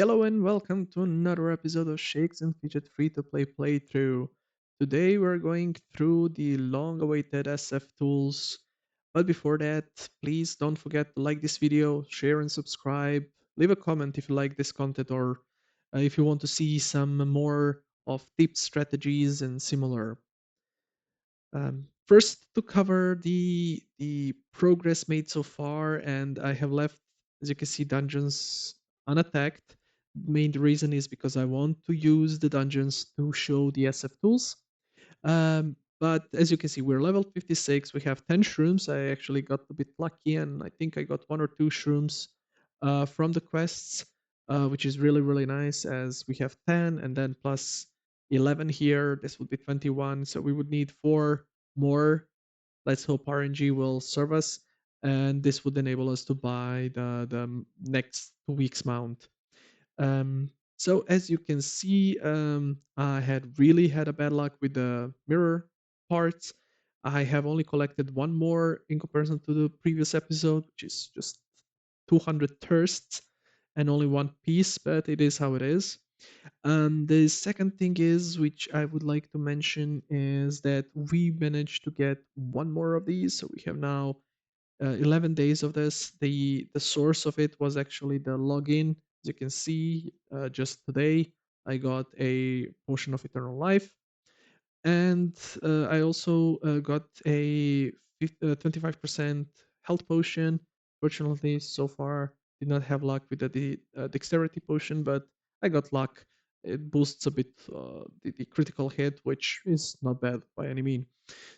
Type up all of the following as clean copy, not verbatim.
Yellow and welcome to another episode of Shakes and Fidget free to play playthrough. Today we're going through the long awaited SF tools. But before that, please don't forget to like this video, share and subscribe. Leave a comment if you like this content or if you want to see some more of tips, strategies, and similar. First, to cover the progress made so far, and I have left, as you can see, dungeons unattacked. Main reason is because I want to use the dungeons to show the SF tools. But as you can see, we're level 56. We have 10 shrooms. I actually got a bit lucky, and I think I got one or two shrooms from the quests, which is really, really nice, as we have 10 and then plus 11 here. This would be 21. So we would need four more. Let's hope RNG will serve us. And this would enable us to buy the next 2 weeks mount. So as you can see, I had really had a bad luck with the mirror parts. I have only collected one more in comparison to the previous episode, which is just 200 thirsts and only one piece, but it is how it is. The second thing is, which I would like to mention, is that we managed to get one more of these. So we have now 11 days of this. The source of it was actually the login. As you can see, just today I got a potion of eternal life, and I also got a 25% health potion. Fortunately, so far did not have luck with the dexterity potion, but I got luck. It boosts a bit the critical hit, which is not bad by any mean.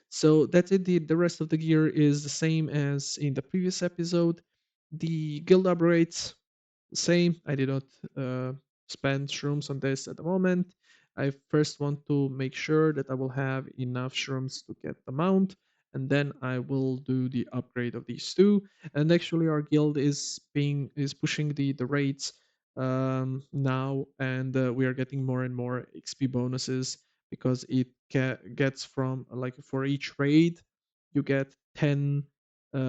So that's it. The rest of the gear is the same as in the previous episode. The guild upgrades, same. I did not uh, spend shrooms on this at the moment. I first want to make sure that I will have enough shrooms to get the mount, and then I will do the upgrade of these two. And actually, our guild is pushing the rates now, and we are getting more and more XP bonuses because it gets from, like, for each raid you get 10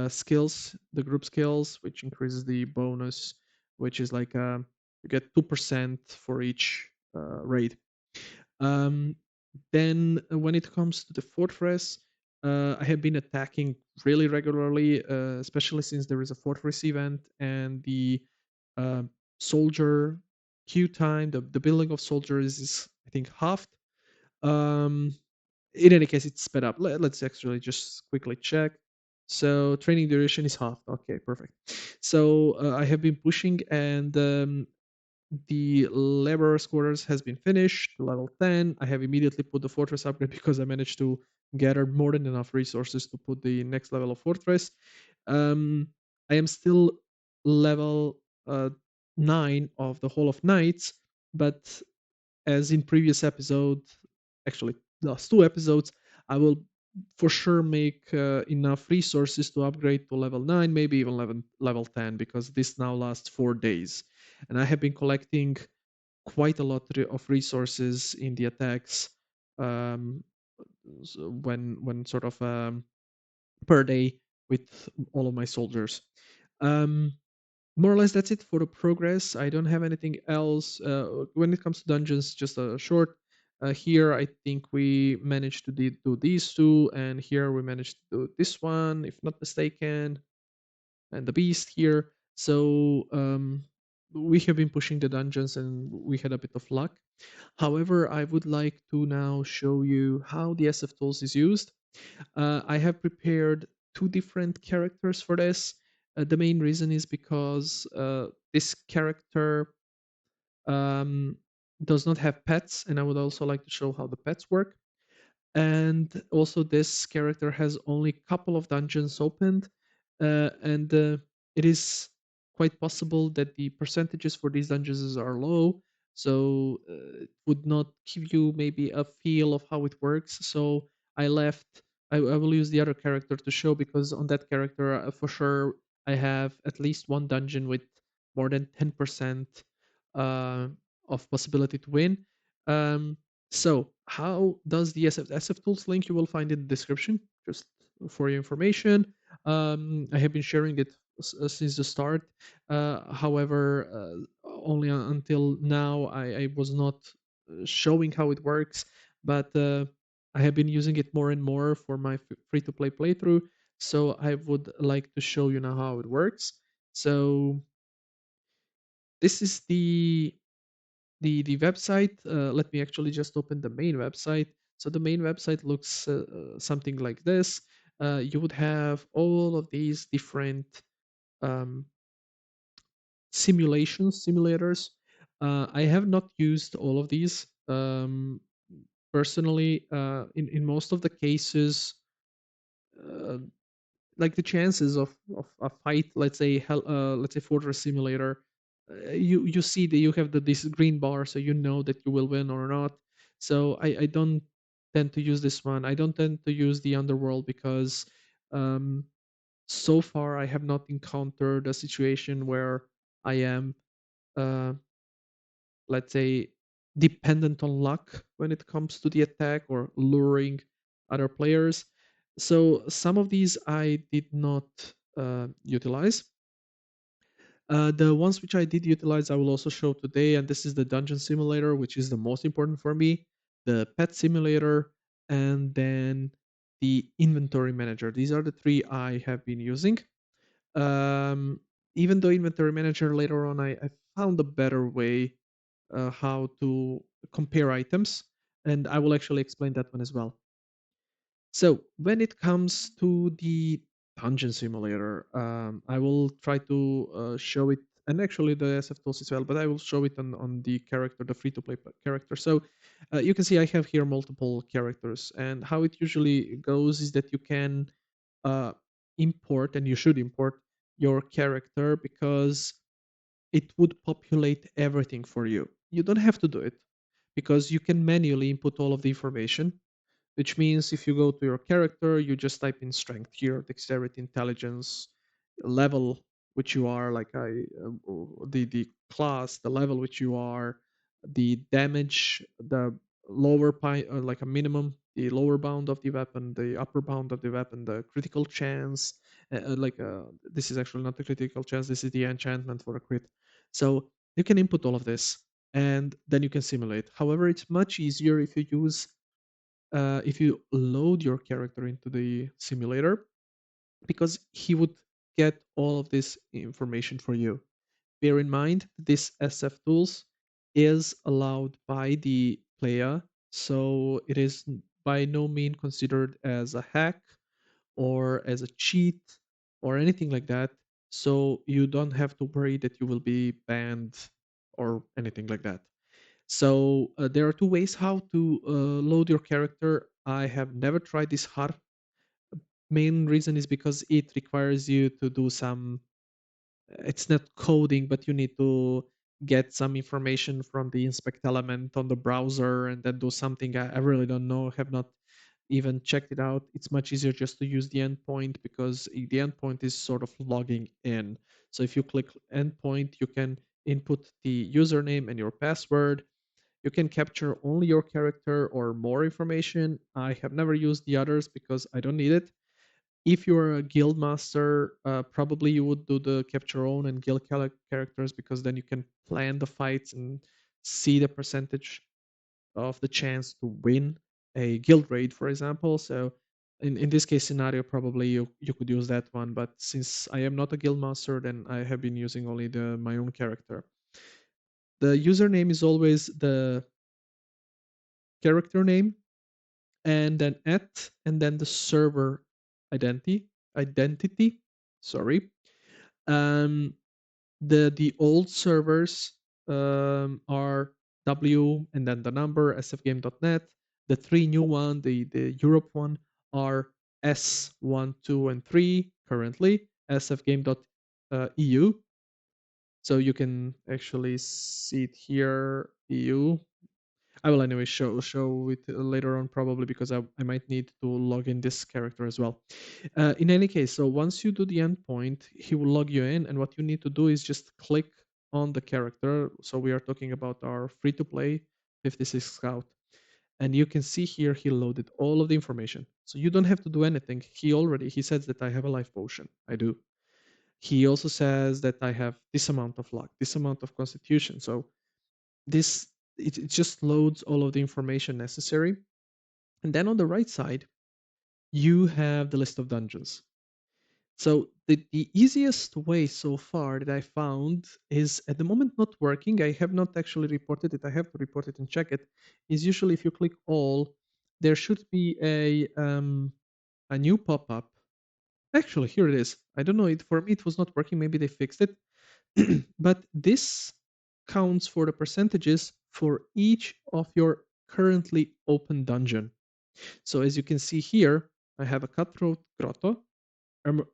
skills, the group skills, which increases the bonus, which is like you get 2% for each raid. Um, then when it comes to the fortress, I have been attacking really regularly, especially since there is a fortress event and the uh, soldier queue time. The building of soldiers is, I think, halved. Um, in any case, it's sped up. Let's actually just quickly check. So training duration is half. Okay, perfect. So I have been pushing, and the laborers quarters has been finished to level 10. I have immediately put the fortress upgrade because I managed to gather more than enough resources to put the next level of fortress. um, I am still level 9 of the Hall of Knights, but as in previous episode, actually last two episodes, I will for sure make enough resources to upgrade to level 9, maybe even level 10, because this now lasts 4 days. And I have been collecting quite a lot of resources in the attacks, um, when sort of per day with all of my soldiers. Um, More or less that's it for the progress. I don't have anything else. When it comes to dungeons, just a short. Here, I think we managed to do these two, and here we managed to do this one, if not mistaken, and the beast here. So we have been pushing the dungeons, and we had a bit of luck. However, I would like to now show you how the SF tools is used. I have prepared two different characters for this. The main reason is because this character um, does not have pets, and I would also like to show how the pets work. And also, this character has only a couple of dungeons opened, and it is quite possible that the percentages for these dungeons are low, so it would not give you maybe a feel of how it works. So I left. I will use the other character to show, because on that character, for sure, I have at least one dungeon with more than 10% uh, of possibility to win. Um, so, how does the SF Tools link you will find in the description, just for your information. I have been sharing it since the start. However, only until now I was not showing how it works, but I have been using it more and more for my free to play playthrough. So I would like to show you now how it works. So this is the website. Let me actually just open the main website. So the main website looks something like this. You would have all of these different um, simulators. I have not used all of these personally. In most of the cases, uh, like the chances of a fight, let's say Fortress Simulator, you see that you have this green bar, so you know that you will win or not. So I don't tend to use this one. I don't tend to use the Underworld because um, so far I have not encountered a situation where I am uh, let's say dependent on luck when it comes to the attack or luring other players. So some of these I did not utilize. The ones which I did utilize, I will also show today, and this is the Dungeon Simulator, which is the most important for me, the Pet Simulator, and then the Inventory Manager. These are the three I have been using. Um, Even though Inventory Manager later on, I found a better way how to compare items, and I will actually explain that one as well. So when it comes to the dungeon simulator, I will try to show it, and actually the SF tools as well, but I will show it on the character, the free to play character. So you can see I have here multiple characters, and how it usually goes is that you can uh, import, and you should import your character because it would populate everything for you. You don't have to do it because you can manually input all of the information, which means if you go to your character, you just type in strength here, dexterity, intelligence, level which you are, like the class, the level which you are, the damage, the like a minimum, the lower bound of the weapon, the upper bound of the weapon, the critical chance. This is actually not the critical chance. This is the enchantment for a crit. So you can input all of this, and then you can simulate. However, it's much easier if you load your character into the simulator because he would get all of this information for you. Bear in mind, this SF tools is allowed by the player, so it is by no means considered as a hack or as a cheat or anything like that. So you don't have to worry that you will be banned or anything like that. So there are two ways how to load your character. I have never tried this hard. Main reason is because it requires you to do some. It's not coding, but you need to get some information from the inspect element on the browser and then do something. I really don't know. Have not even checked it out. It's much easier just to use the endpoint because the endpoint is sort of logging in. So if you click endpoint, you can input the username and your password. You can capture only your character or more information. I have never used the others because I don't need it. If you're a guild master, probably you would do the capture own and guild characters because then you can plan the fights and see the percentage of the chance to win a guild raid, for example. So in this case scenario, probably you could use that one. But since I am not a guild master, then I have been using only the my own character. The username is always the character name and then at and then the server identity, sorry. um the old servers are w and then the number sfgame.net. The three new one, the Europe one, are s1 2 and 3 currently sfgame.eu. So you can actually see it here, eu. I will anyway show it later on probably because I might need to log in this character as well. In any case, so once you do the endpoint, he will log you in, and what you need to do is just click on the character. So we are talking about our free to play 56 Scout, and you can see here he loaded all of the information. So you don't have to do anything. He says that I have a life potion. I do. He also says that I have this amount of luck, this amount of constitution. So this it just loads all of the information necessary. And then on the right side, you have the list of dungeons. So the easiest way so far that I found is at the moment not working. I have not actually reported it. I have to report it and check it. Is usually if you click all, there should be a new pop-up. Actually, here it is. I don't know. It for me it was not working. Maybe they fixed it. But this counts for the percentages for each of your currently open dungeon. So as you can see here, I have a cutthroat grotto,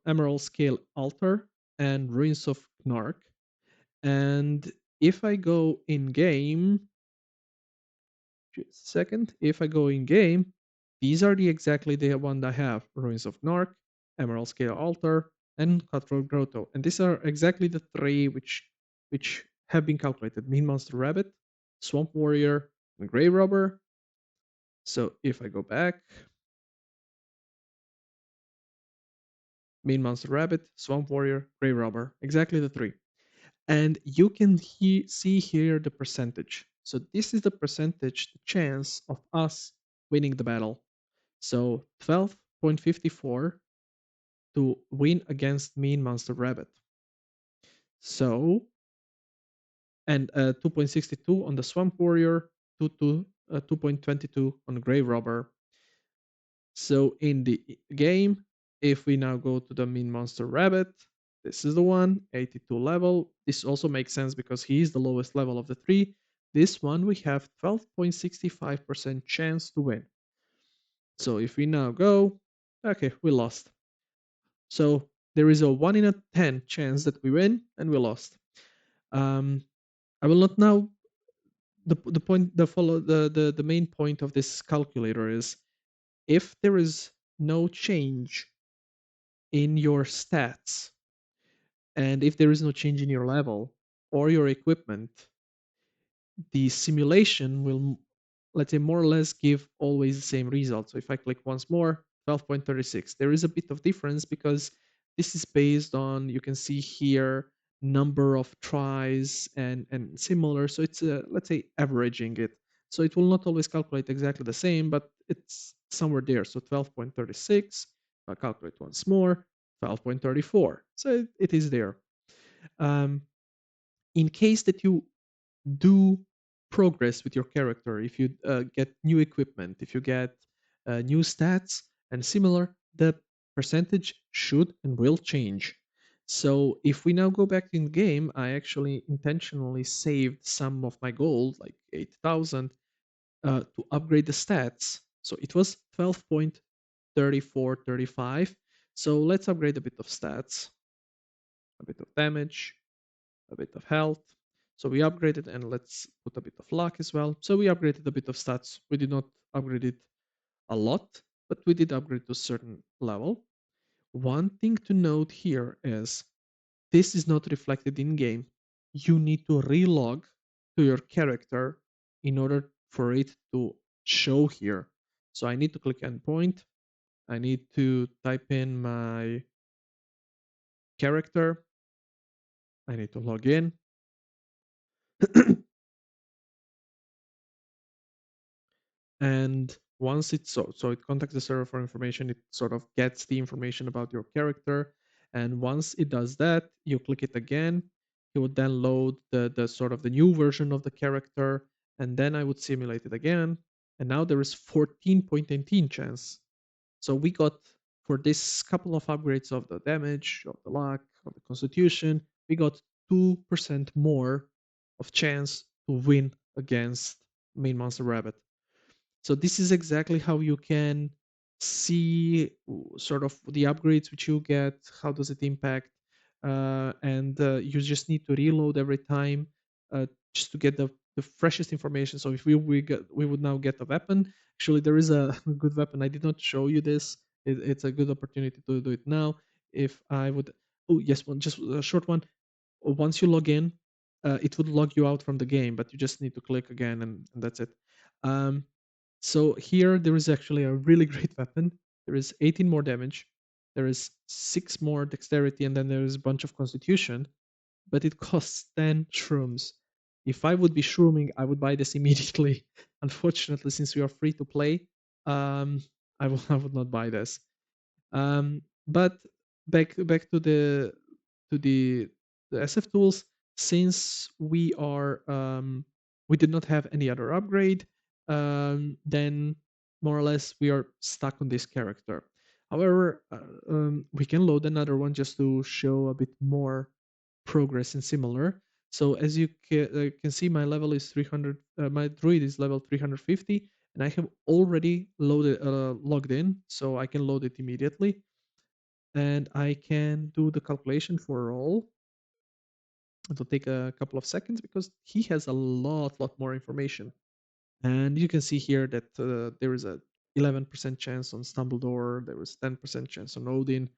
emerald scale altar, and ruins of Knark. And if I go in game, just a second, if I go in game, these are the exactly the one I have: ruins of Knark, emerald scale altar, and cutthroat grotto. And these are exactly the three which have been calculated: mean monster rabbit, swamp warrior, and grey robber. So if I go back, mean monster rabbit, swamp warrior, grey robber, exactly the three. And you can see here the percentage. So this is the percentage, the chance of us winning the battle. So 12.54 to win against mean monster rabbit. So, and 2.62 on the swamp warrior, 2.22 on the grave robber. So in the game, if we now go to the mean monster rabbit, this is the one, 82 level. This also makes sense because he is the lowest level of the three. This one we have 12.65% chance to win. So if we now go, okay, we lost. So there is a 1 in a 10 chance that we win and we lost. Um, I will not now the point the follow the main point of this calculator is if there is no change in your stats, and if there is no change in your level or your equipment, the simulation will, let's say, more or less give always the same result. So if I click once more, 12.36, there is a bit of difference because this is based on, you can see here, number of tries and similar. So it's, let's say, averaging it. So it will not always calculate exactly the same, but it's somewhere there. So 12.36, I'll calculate once more, 12.34. So it is there. Um, in case that you do progress with your character, if you get new equipment, if you get new stats and similar, the percentage should and will change. So if we now go back in the game, I actually intentionally saved some of my gold, like 8,000, to upgrade the stats. So it was 12.3435. So let's upgrade a bit of stats, a bit of damage, a bit of health. So we upgraded, and let's put a bit of luck as well. So we upgraded a bit of stats. We did not upgrade it a lot, but we did upgrade to a certain level. One thing to note here is this is not reflected in game. You need to relog to your character in order for it to show here. So I need to click endpoint. I need to type in my character. I need to log in. And once it's so it contacts the server for information, it sort of gets the information about your character. And once it does that, you click it again, it would then load the sort of the new version of the character, and then I would simulate it again, and now there is 14.18 chance. So we got, for this couple of upgrades of the damage, of the luck, of the constitution, we got 2% more of chance to win against main monster rabbit. So this is exactly how you can see sort of the upgrades which you get, how does it impact, and you just need to reload every time just to get the freshest information. So if we would now get a weapon. Actually, there is a good weapon. I did not show you this. It's a good opportunity to do it now. If I would, oh yes, one just a short one. Once you log in, it would log you out from the game, but you just need to click again, and that's it. Um, so here there is actually a really great weapon. There is 18 more damage. There is 6 more dexterity, and then there is a bunch of constitution, but it costs 10 shrooms. If I would be shrooming, I would buy this immediately. Unfortunately, since we are free to play, um, I would not buy this. But back to the SF tools, since we did not have any other upgrade, then more or less we are stuck on this character. However, we can load another one just to show a bit more progress in similar. So as you can see, my level is 300. My druid is level 350, and I have already logged in, so I can load it immediately, and I can do the calculation for all. It'll take a couple of seconds because he has a lot more information. And you can see here that there is a 11% chance on Stumbledore, there was 10% chance on Odin.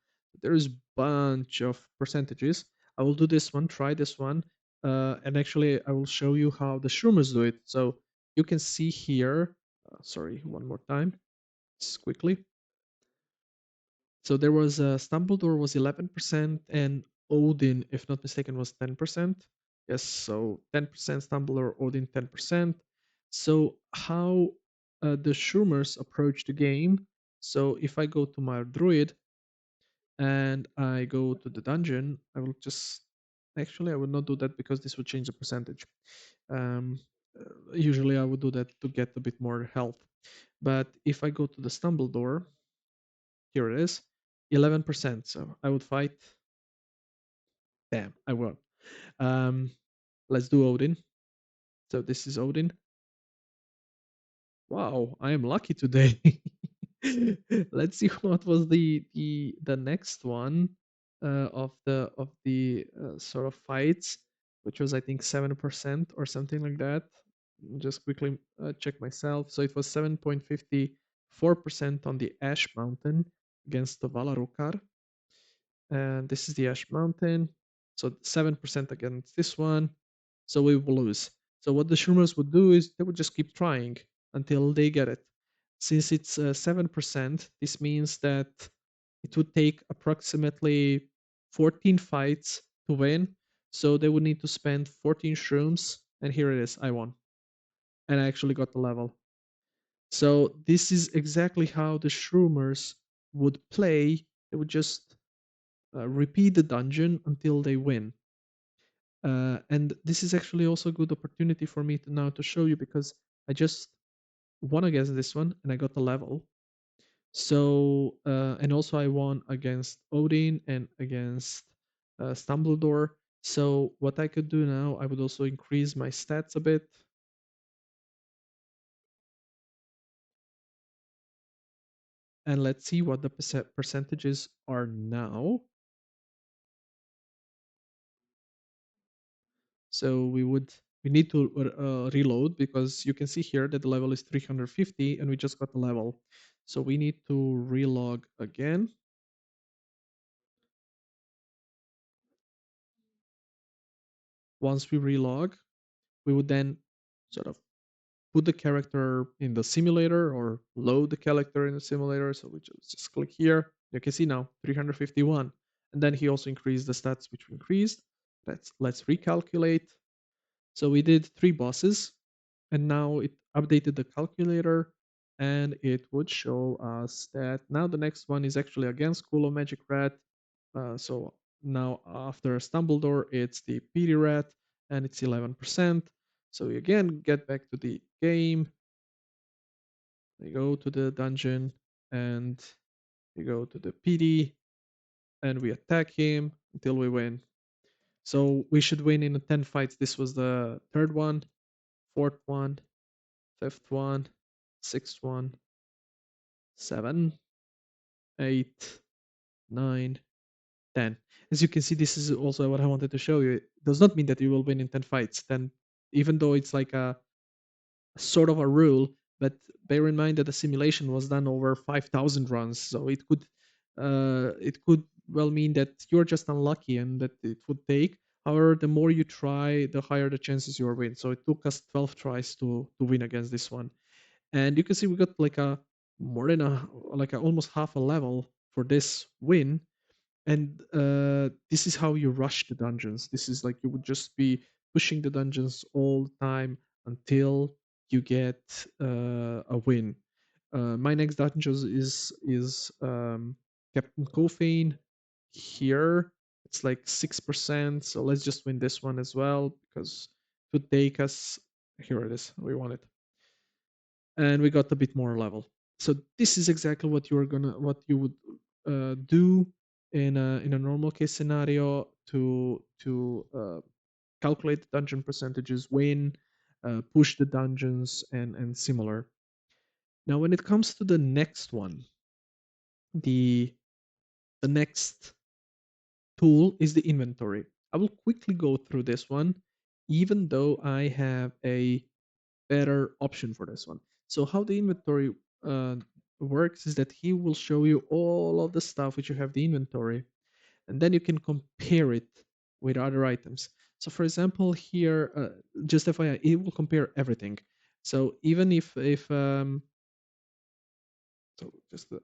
There is bunch of percentages. I will do this one, try this one, and actually I will show you how the Shroomers do it. So you can see here, sorry, one more time, just quickly. So there was Stumbledore was 11% and Odin, if not mistaken, was 10%. Yes, so 10% Stumbledore, Odin 10%. So how the Shroomers approach the game. So if I go to my druid and I go to the dungeon, I will just actually I will not do that because this will change the percentage. Um, Usually I would do that to get a bit more health. But if I go to the Stumbledore, here it is, 11%. So I would fight. Damn, I won. Um, let's do Odin. So this is Odin. Wow, I am lucky today. Let's see what was the next one of the sort of fights, which was I think 7% or something like that. Just quickly check myself. So it was 7.54% on the Ash Mountain against the Valarukar. And this is the Ash Mountain. So 7% against this one. So we will lose. So what the Shroomers would do is they would just keep trying until they get it. Since it's 7%, this means that it would take approximately 14 fights to win. So they would need to spend 14 shrooms. And here it is, I won. And I actually got the level. So this is exactly how the Shroomers would play. They would just repeat the dungeon until they win. And this is actually also a good opportunity for me to now to show you because I just won against this one and I got the level. So and also I won against Odin and against Stumbledore. So what I could do now, I would also increase my stats a bit. And let's see what the percentages are now. So we need to reload because you can see here that the level is 350 and we just got the level. So we need to relog again. Once we relog, we would then sort of put the character in the simulator or load the character in the simulator. So we just click here. You can see now 351. And then he also increased the stats which we increased. Let's recalculate. So we did 3 bosses, and now it updated the calculator, and it would show us that now the next one is actually against School of Magic Rat. So now after Stumbledore, it's the PD Rat, and it's 11%. So we again get back to the game. We go to the dungeon, and we go to the PD, and we attack him until we win. So we should win in 10 fights. This was the third one, fourth one, fifth one, sixth one, 7, 8, 9, 10. As you can see, this is also what I wanted to show you. It does not mean that you will win in 10 fights. Then, even though it's like a sort of a rule, but bear in mind that the simulation was done over 5,000 runs, so it could well mean that you're just unlucky and that it would take. However, the more you try, the higher the chances you will win. So it took us 12 tries to win against this one. And you can see we got like a more than a like a, almost half a level for this win. And this is how you rush the dungeons. This is like you would just be pushing the dungeons all the time until you get a win. My next dungeon is Captain Coffane. Here it's like 6%, so let's just win this one as well because to take us, here it is, we want it, and we got a bit more level. So this is exactly what you would do in a normal case scenario to calculate the dungeon percentages, win, push the dungeons, and similar. Now, when it comes to the next one, the the next tool is the inventory. I will quickly go through this one, even though I have a better option for this one. So how the inventory uh, works is that he will show you all of the stuff which you have the inventory, and then you can compare it with other items. So for example, here, just FYI, it will compare everything. So even if so just the,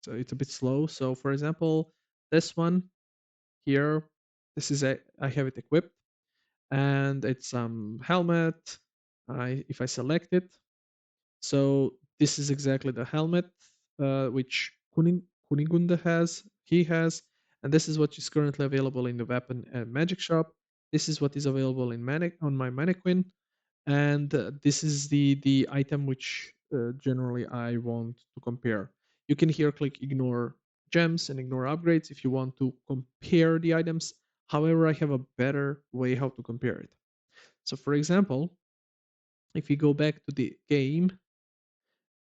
so it's a bit slow. So for example, this one here, this is I have it equipped, and it's helmet. If I select it, so this is exactly the helmet which Kunigunda has, he has, and this is what is currently available in the weapon and magic shop. This is what is available in on my mannequin, and this is the item which generally I want to compare. You can here click ignore gems and ignore upgrades if you want to compare the items. However, I have a better way how to compare it. So for example, if you go back to the game,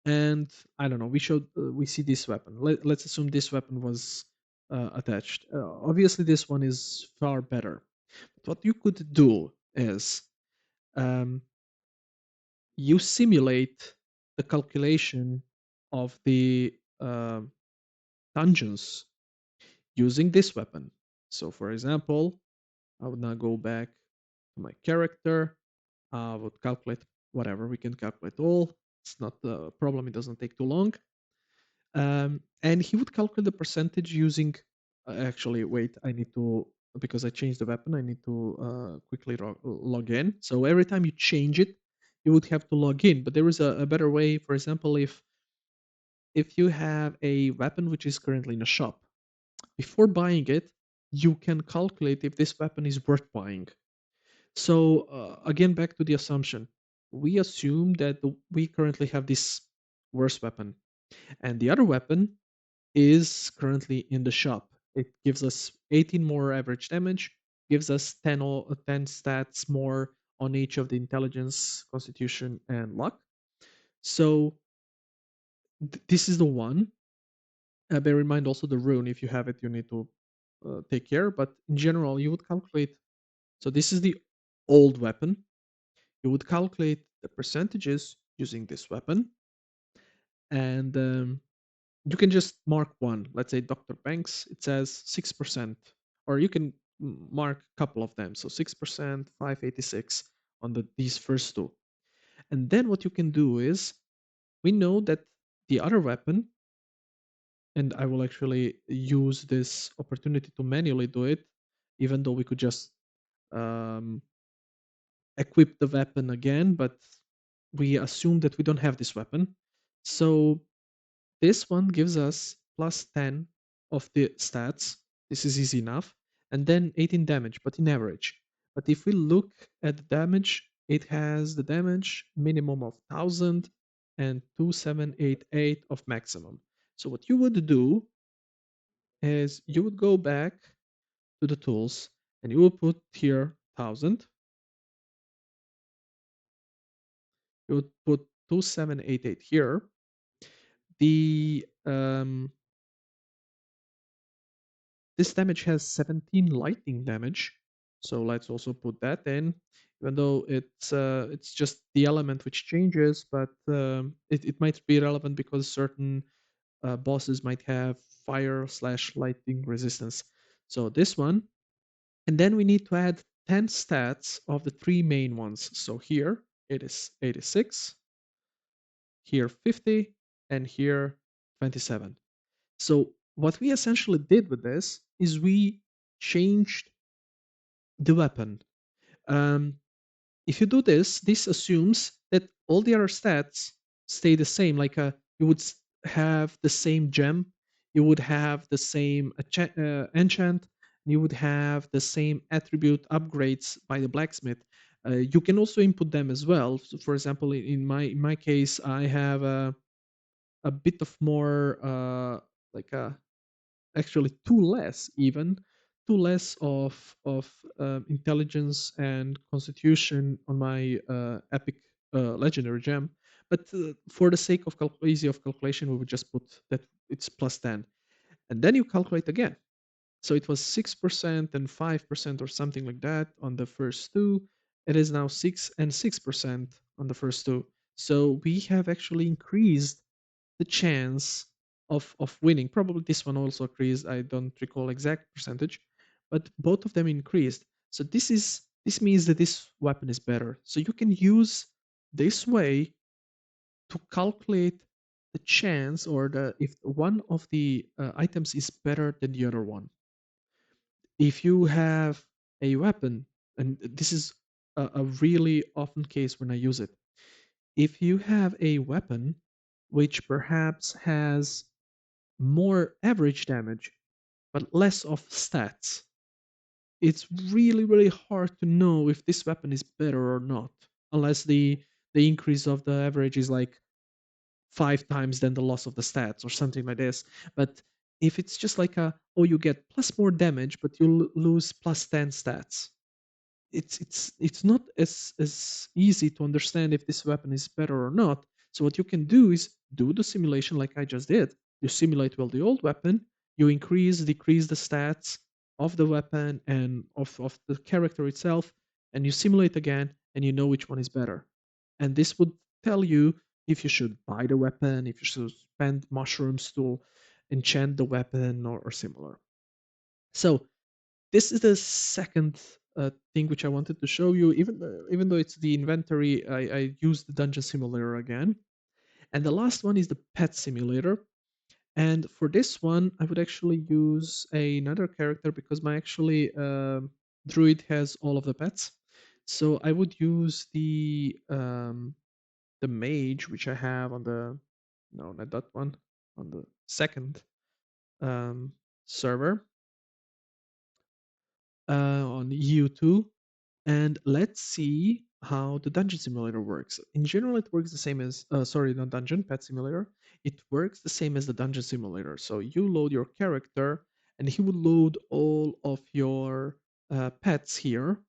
and I don't know, we see this weapon. Let's assume this weapon was attached. Obviously, this one is far better. But what you could do is um, you simulate the calculation of the dungeons using this weapon. So, for example, I would now go back to my character. I would calculate whatever. We can calculate all. It's not a problem. It doesn't take too long. And he would calculate the percentage using. Actually, wait. I need to, because I changed the weapon. I need to quickly log in. So every time you change it, you would have to log in. But there is a better way. For example, if you have a weapon which is currently in a shop, before buying it, you can calculate if this weapon is worth buying. So again, back to the assumption. We assume that we currently have this worse weapon, and the other weapon is currently in the shop. It gives us 18 more average damage, gives us 10 stats more on each of the intelligence, constitution, and luck. So this is the one. Bear in mind also the rune. If you have it, you need to take care. But in general, you would calculate. So this is the old weapon. You would calculate the percentages using this weapon, and you can just mark one. Let's say Dr. Banks, it says 6%, or you can mark a couple of them. So 6%, 586 on these first two. And then what you can do is, we know that the other weapon, and I will actually use this opportunity to manually do it, even though we could just um, equip the weapon again, but we assume that we don't have this weapon. So this one gives us plus 10 of the stats. This is easy enough. And then 18 damage, but in average. But if we look at the damage, it has the damage minimum of 1000 and 2788 of maximum. So what you would do is you would go back to the tools and you will put here 1000. You would put 2788 here. The This damage has 17 lightning damage, so let's also put that in. Even though it's just the element which changes, but it might be relevant because certain bosses might have fire slash lightning resistance. So this one, and then we need to add 10 stats of the three main ones. So here it is 86, here 50, and here 27. So What we essentially did with this is we changed the weapon. Um, if you do this, this assumes that all the other stats stay the same. Like you would have the same gem, you would have the same enchant, you would have the same attribute upgrades by the blacksmith. You can also input them as well. So for example, in my case, I have a bit of more like actually two less even two less of intelligence and constitution on my epic legendary gem, but for the sake of easy of calculation we would just put that it's plus 10, and then you calculate again. So it was 6% and 5% or something like that on the first two. It is now 6 and 6% on the first two. So we have actually increased the chance of winning. Probably this one also increased. I don't recall exact percentage, but both of them increased. So this means that this weapon is better. So you can use this way to calculate the chance or the if one of the items is better than the other one. If you have a weapon, and this is a really often case when I use it. If you have a weapon which perhaps has more average damage, but less of stats, it's really, really hard to know if this weapon is better or not, unless the increase of the average is like 5 times than the loss of the stats or something like this. But if it's just like oh, you get plus more damage, but you lose plus 10 stats, it's not as easy to understand if this weapon is better or not. So what you can do is do the simulation like I just did. You simulate well the old weapon, you decrease the stats of the weapon and of the character itself, and you simulate again and you know which one is better. And this would tell you if you should buy the weapon, if you should spend mushrooms to enchant the weapon or similar. So this is the second thing which I wanted to show you. Even though it's the inventory, I used the dungeon simulator again. And the last one is the pet simulator. And for this one, I would actually use another character because my actually druid has all of the pets. So I would use the mage which I have on the no, not that one, on the second um, server on EU2, and let's see how the dungeon simulator works. In general, it works the same as sorry, not dungeon, pet simulator. It works the same as the dungeon simulator. So you load your character, and he will load all of your pets here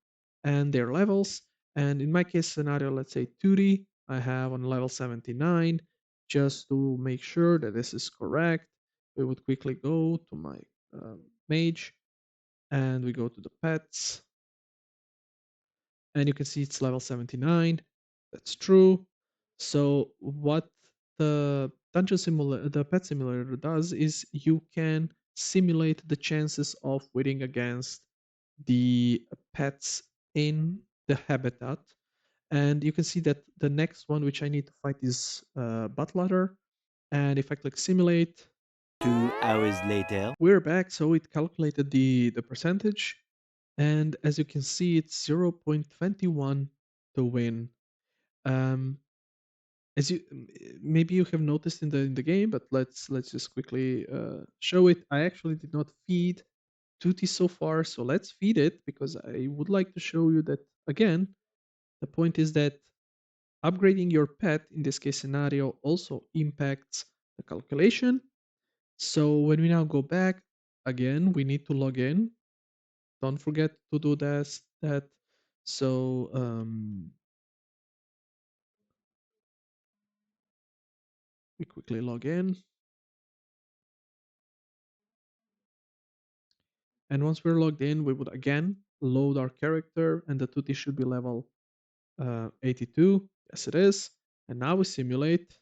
and their levels. And in my case scenario, let's say 2D, I have on level 79. Just to make sure that this is correct, we would quickly go to my mage, and we go to the pets, and you can see it's level 79. That's true. So what the pet simulator does is you can simulate the chances of winning against the pets in the habitat. And you can see that the next one which I need to fight is Buttladder. And if I click simulate, 2 hours later. we're back. So it calculated the percentage, and as you can see, it's 0.21 to win. Um, as you maybe you have noticed in the game, but let's just quickly show it. I actually did not feed Tutti so far, so let's feed it because I would like to show you that again. The point is that upgrading your pet in this case scenario also impacts the calculation. So when we now go back again, we need to log in. Don't forget to do that. So we quickly log in. And once we're logged in, we would again load our character, and the tutti should be level 82. Yes, it is. And now we simulate.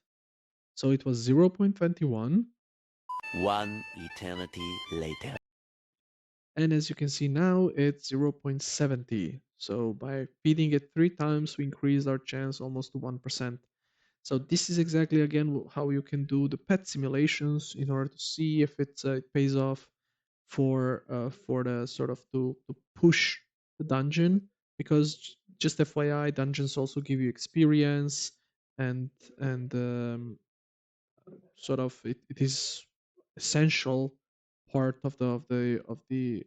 So it was 0.21. One eternity later. And as you can see now, it's 0.70. So by feeding it 3 times, we increased our chance almost to 1%. So this is exactly again how you can do the pet simulations in order to see if it pays off for the sort of to push the dungeon, because just FYI, dungeons also give you experience, and and sort of it is essential part of the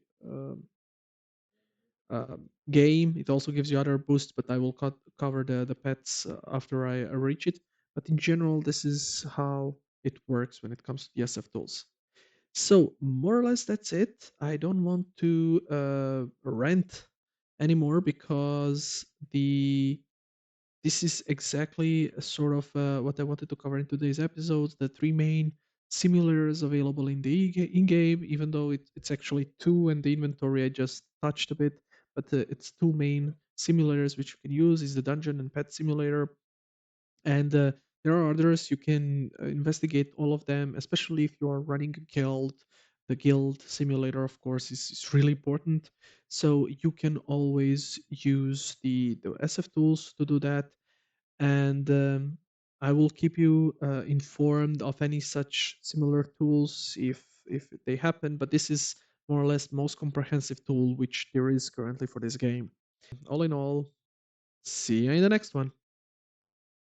game. It also gives you other boosts, but I will cover the pets after I reach it. But in general, this is how it works when it comes to the SF tools. So more or less that's it. I don't want to rant anymore, because the this is exactly sort of what I wanted to cover in today's episodes. The three main simulators available in the in-game, even though it's actually two, and the inventory I just touched a bit, but it's two main simulators which you can use is the dungeon and pet simulator, and there are others you can investigate all of them, especially if you are running a guild. The guild simulator, of course, is really important, so you can always use the SF tools to do that. And I will keep you informed of any such similar tools if they happen. But this is more or less most comprehensive tool which there is currently for this game. All in all, see you in the next one.